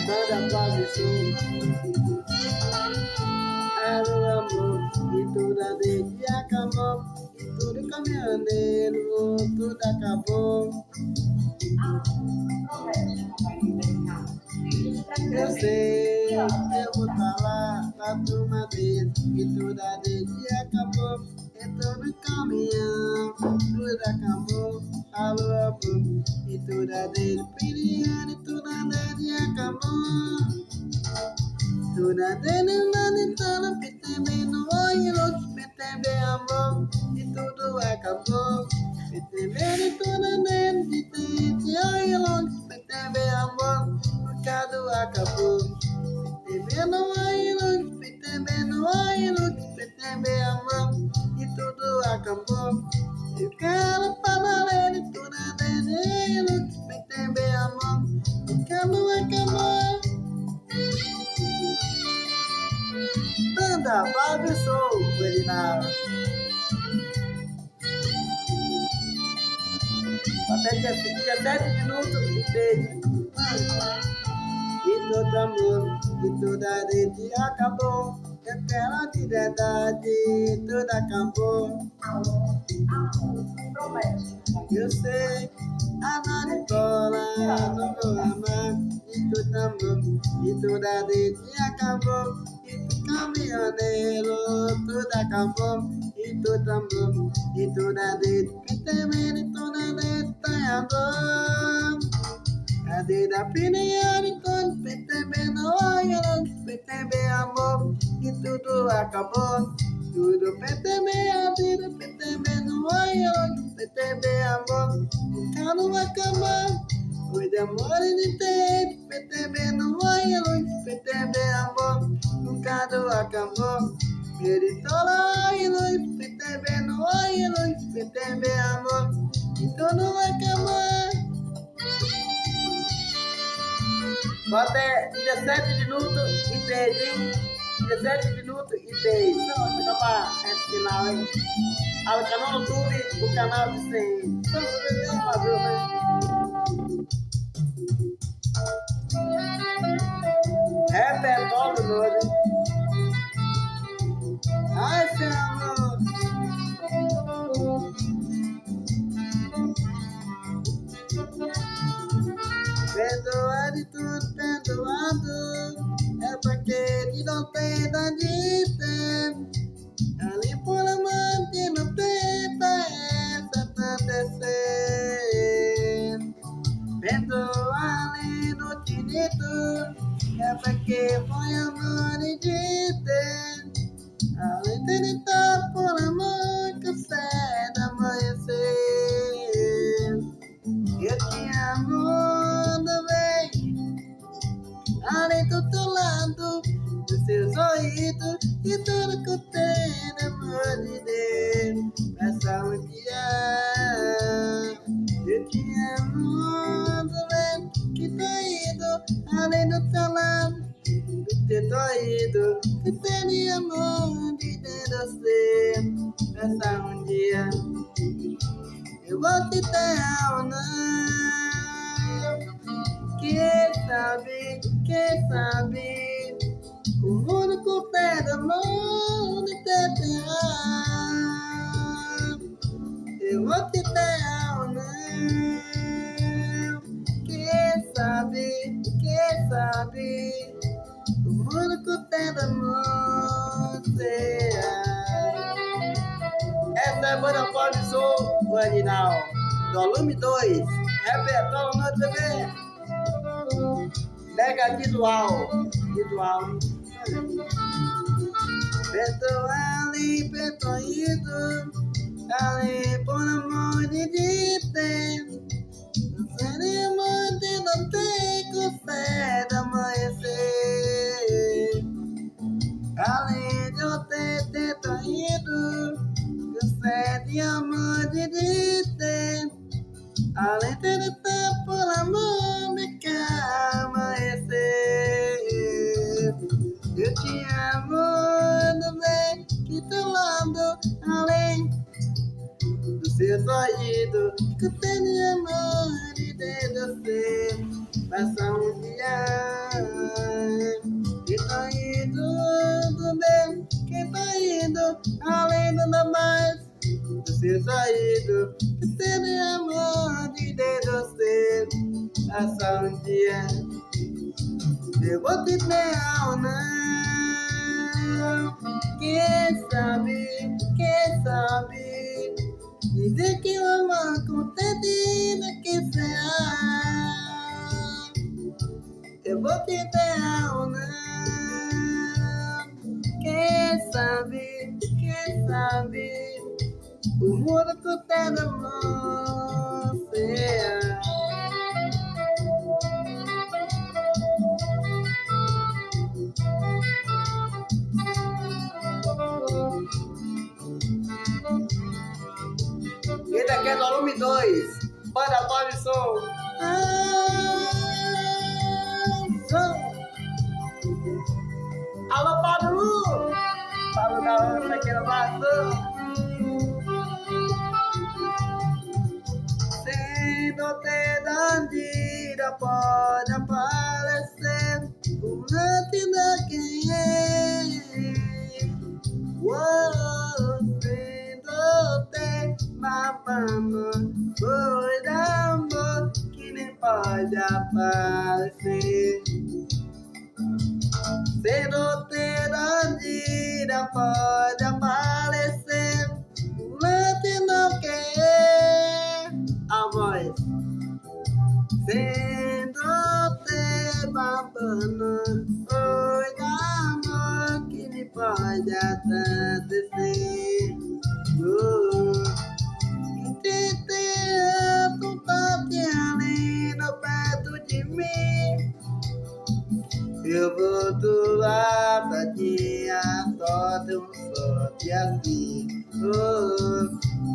Toda travessou. Era o amor e tudo a gente acabou. E tudo caminhoneiro, tudo acabou. Eu sei, eu vou falar pra turma dele. E tudo a gente acabou. E tudo caminhão, tudo acabou. Alô, amor, e tudo a dele. Piriano, e tudo a dele acabou. Tudo dele, nada, tudo PTB no olho, PTB amor, e tudo acabou. PTB e tudo dele, PTB olho, PTB amor, o cado acabou. PTB no olho, PTB no olho, PTB amor, e tudo acabou. Eu quero falar ele, tudo dele, PTB amor, o cado acabou. Banda Fábio Sou, Guerinal. Até dia 7 minutos e beijo. E todo amor, e toda rede acabou. Eu quero de verdade, tudo acabou. Eu sei, a Maricola não vou amar. E todo amor, e toda rede acabou. Caminhoneiro, tudo acabou, e tudo amor, e tudo a dedo, que temer, e tudo a dedo, tá amor. A dedo a pinião, e tudo, PTB no olho, PTB amor, e tudo acabou. Tudo PTB, a dedo, PTB no olho, PTB amor, o carro acabou. Foi de amor e de tempo, PTB no olho, PTB amor, o carro acabou. Meritola olho, PTB no olho, PTB amor, e tudo acabou. Bota 17 minutos e 3, hein? 17 minutos e 3. Então, vou acabar esse final, hein? O canal no YouTube, o canal de 100. Então, vou fazer, né? Repertório novo. Ai, seu amor. Perdoar de tudo, perdoado. É porque ele não tem de tempo. Ali por amante não tem pra essa acontecer. Perdoar ali no tinito. É porque foi amor de tempo. Além dele tá por amor que céu da amanhecer. Eu te amo também. Além do teu lado, dos seus ouvidos e tudo que eu tenho, amor de Deus. Passa um dia. Eu te amo também. Que tô indo além do teu lado, do teu doído, que tem amor de você. Passa um dia, eu vou te dar ou não. Quem sabe, o mundo com pé da mão de te dar. Eu vou te dar ou não. Quem sabe, o mundo com pé da mão será. Essa é a banda Fábio Sou, Guarinal, volume 2, repertório no TV, mega visual. Perdoa ali, perdoído, ali por amor de tempo. Seria amante, não tem com fé da amanhecer. Além de eu ter traído, de amor de tempo. Além de ter por amor me quer amanhecer. Eu te amo também, que teu lado além do seu sorriso, que tem amor de você. Passa um dia. saído, ter amor de você. Passar um dia, eu vou te ter ou não. Quem sabe, dizer que o amor contente do que será. Eu vou te ter ou não. Quem sabe, o mundo contente do você. Esse aqui é do volume 2. Banda Bob Som. Som. Alô, Pablo! Pablo da Lança aqui na Bação. Sendo te dandida pode aparecer durante daqui. Sendo te babando, foi de amor que nem pode aparecer. Sendo te dandida pode aparecer durante não quer a voz. Sendo te babando, foi de amor que nem pode acontecer. Tu tá ali no perto de mim. Eu vou do lado da dia, só tem um sorte assim.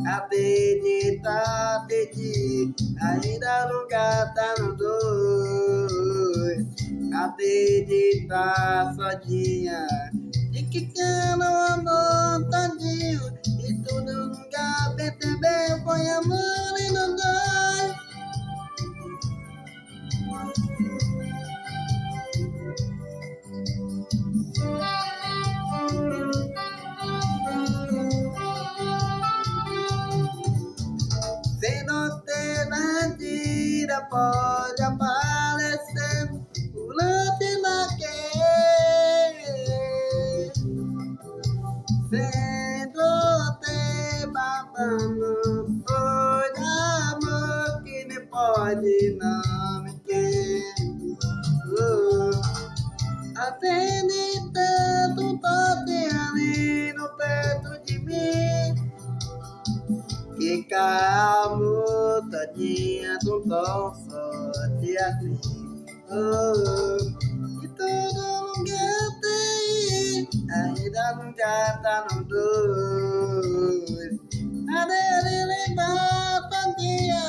Acredita, ainda nunca tá no dois. Acredita sozinha, de que cana o amor todinho. E tudo nunca percebeu, foi amor e não dois. Se não tem mentira, pode aparecer durante naquele. Sendo te babando, foi de amor que nem pode não me ter. Atende tanto, toque ali no perto de mim. Que calmo, tadinha, do tom sorte assim. E todo lugar tem, ainda nunca tá no dois. A dele lembrar tadinha,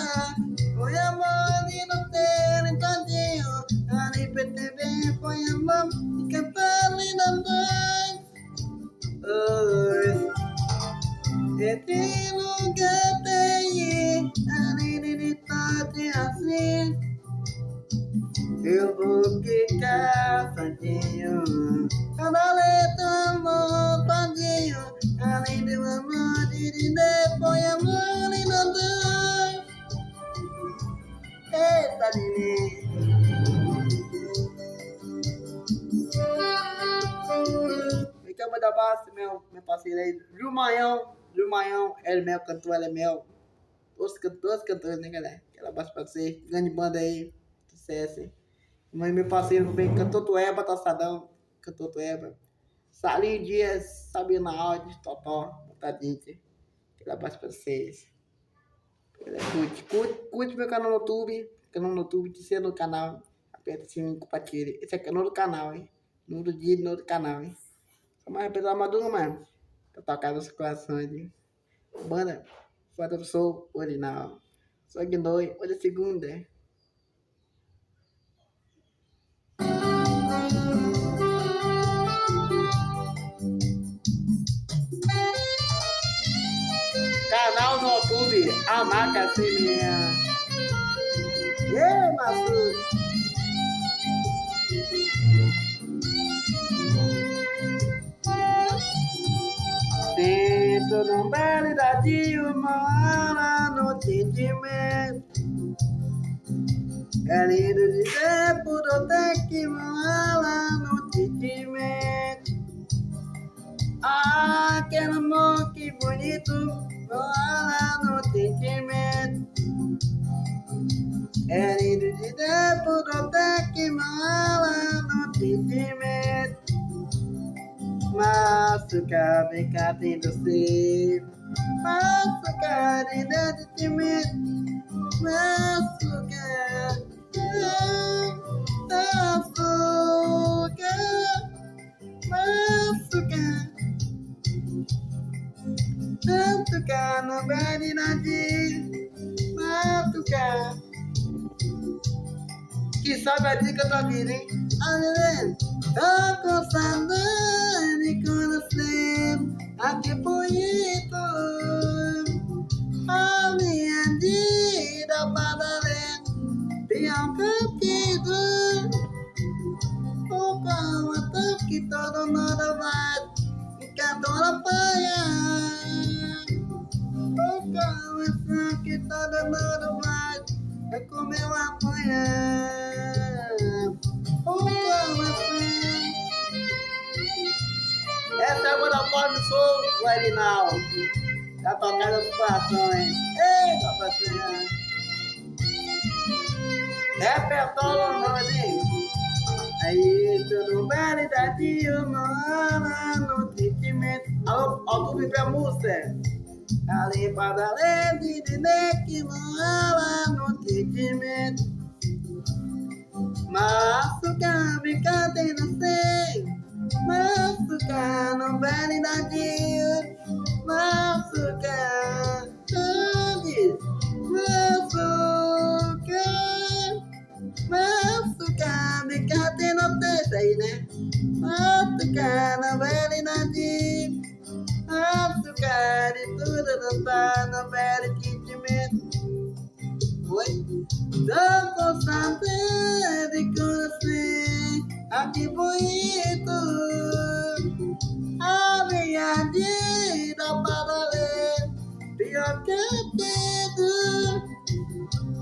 foi amor e não ter tadinho. Ali PTV foi amor e cantar linda dois. Esse lugar tem, ali tarde assim. Eu vou ficar sozinho, cada letra amor todinho. Além do amor de depois amor e não dói. Eita, Lili. Então, manda abraço, meu parceiro aí, Gil Maião, ele é meu cantor, ele é meu. Todos cantores, né, galera? Aquela abraço pra você, grande banda aí, sucesso, hein? Mas meu parceiro também, cantor Tueba, Tossadão, cantor Tueba. Salinho Dias, Sabina Alves, Totó, Botadinho. Aquele abraço pra vocês. Curte meu canal no YouTube, te siga no canal. Aperta o sininho e compartilha. Esse é o canal do canal, hein? No outro dia, no outro canal, hein? Só mais pessoal maduro, mano. Pra tocar nos corações, hein? Banda, Fada do Sol, original. Só de noite, hoje é segunda. Canal no YouTube, a marca Seminha. Massu. Sinto tu não verdade uma no sentimento. É lindo dizer por até que mola no sentimento. Ah, que amor, que bonito, mola no sentimento. É lindo dizer por até que mola no sentimento. Machucar, vem cá dentro de você. Machucar dentro de ti mesmo. Machucar, machucar, machucar, não vale nada. Machucar. Que sabe a dica da vida, hein? Olha, tô com saudade de conhecer. Ah, que bonito. A minha vida para valer. Tenho perdido. O pão é tanto que todo mundo vai. Enquanto ela apanha. O pão é tanto que todo mundo vai. É como eu apanhar. Essa é a Monopólio Sul do Arinaldo. Já tocaram os corações. Eita, parceira. Repertório novinho. Aí, tudo bem, dadinho, mano, no sentimento. Alô, tu me vê música? Ali para além de dizer que mola no sentimento. Machucar, ficar tem não sei. Machucar, não vale dadinho. Machucar, antes. Machucar, ficar tem não sei. Aí, né? Machucar, não vale dadinho. Açúcar e tudo não tá no velho sentimento. Oi? Tô com saudade de conhecer. Ah, que bonito. A minha vida para valer. Pior que tudo.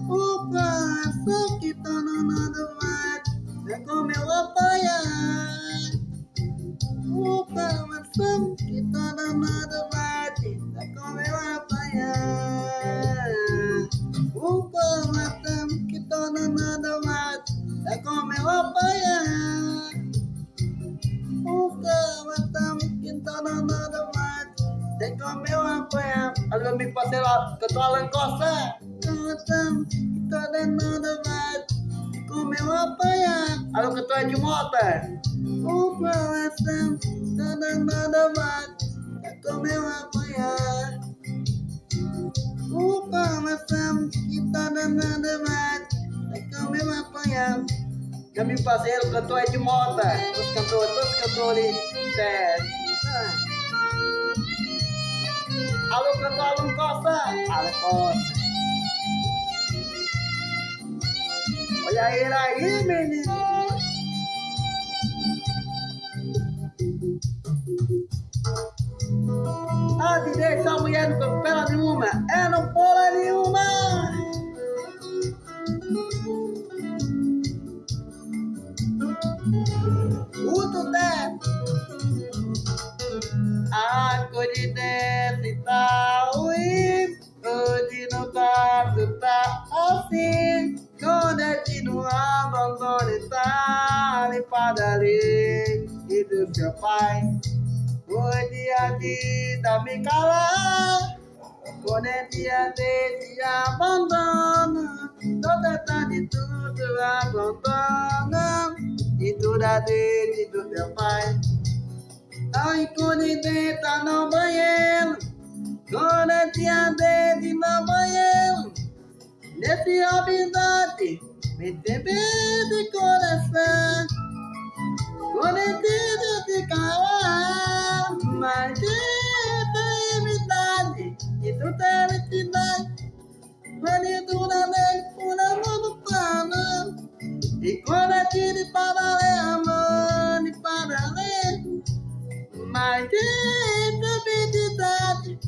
O coração que tá no nada mais. É como eu apanhar. O coração que toda nada bate, é como eu apanhar. O coração que toda nada bate, é como eu apanhar. O coração que toda nada bate, é como eu apanhar. Olha meu parceiro lá, que eu tô Alan Costa. O coração que toda nada bate, é como eu apanhar. Olha que eu tô Ed Mota. O coração toda nada bate, é como eu apanhar. O coração que toda nada bate, é como eu apanhar. Já me parceiro, cantor Ed Mota, todos os cantores sérios. Alô, cantor Alan Costa. Alan Costa. Olha ele aí, menino. A direita, a mulher não tem pela nenhuma, é não pola nenhuma. O Tudé, a cor de dentro e tal, hoje não tá, tu tá assim. Quando é que não abandona e tá limpada ali, e do seu pai. Foi dia de dar me calar. Quando é dia de abandono, toda tarde tudo abandona. E tudo a dele do teu pai. Ai, quando entra no banheiro, quando é dia dele no banheiro, nesse habilidade, me tem de coração. Quando é dia de calar, mas é imidade e tu tem identidade. Quando tu na lei, por amor do plano. E quando é tiro para valer, amor, e para valer. Mas é identidade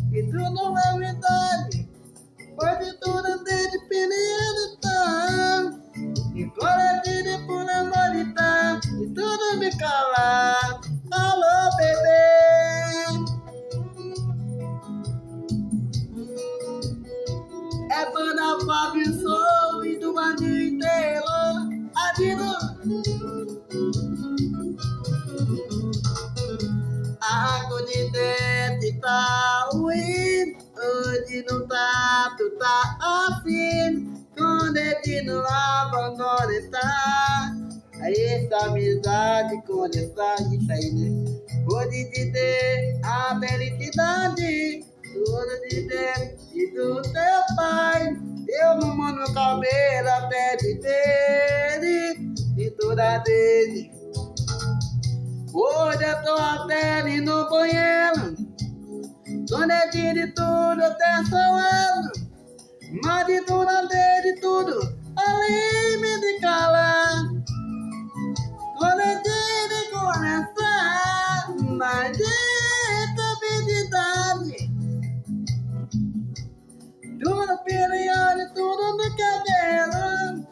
de não abandonar. Aí essa amizade começar isso aí, né? Pode te ter a felicidade, tudo de Deus e do teu pai. Eu não mando meu cabelo até de dele e toda dele. Hoje eu tô até no banheiro, dona de tudo até soando, mas de tudo dele tudo, além me de calar. Quando de começar, mas essa habilidade, tudo periódico, tudo no cabelo,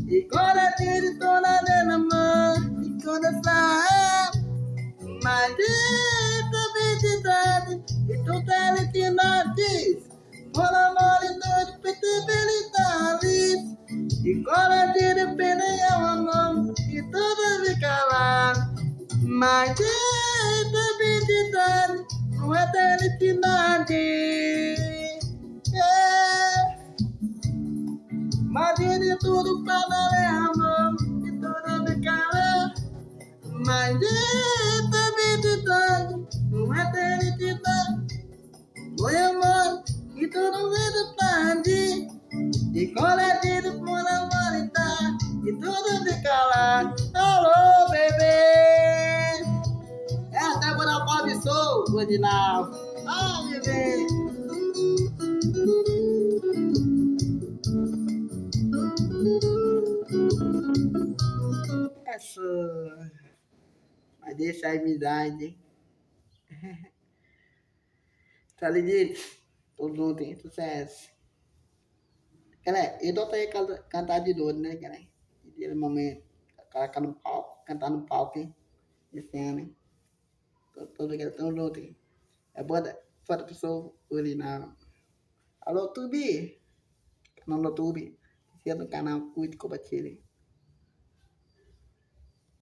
e quando de toda na mão, e começar, mas essa habilidade, e tudo é liquidez, por amor e dor de possibilidades. E quando de pneu a mão e tudo fica lá. Mas essa habilidade não é felicidade. É. Mas de tudo pra dar a mão e tudo fica lá. Mas essa habilidade não é felicidade. Foi amor e tudo verdade. E coletido por amor e tudo fica lá. Alô, bebê! É a Débora Bob Sou, Godinal. Ah, bebê! Essa. Mas deixa a amizade. Tá ligado? Todo mundo tem sucesso. Galera, eu tô aí cantar de novo, né, galera? Naquele momento, colocar no palco, cantar no palco, hein? Esse ano, hein? Todo aquele tão junto, hein? É boa da pessoa ali na. Alô, Tubi! Canal do YouTube. Se é do canal, curte e compartilhe.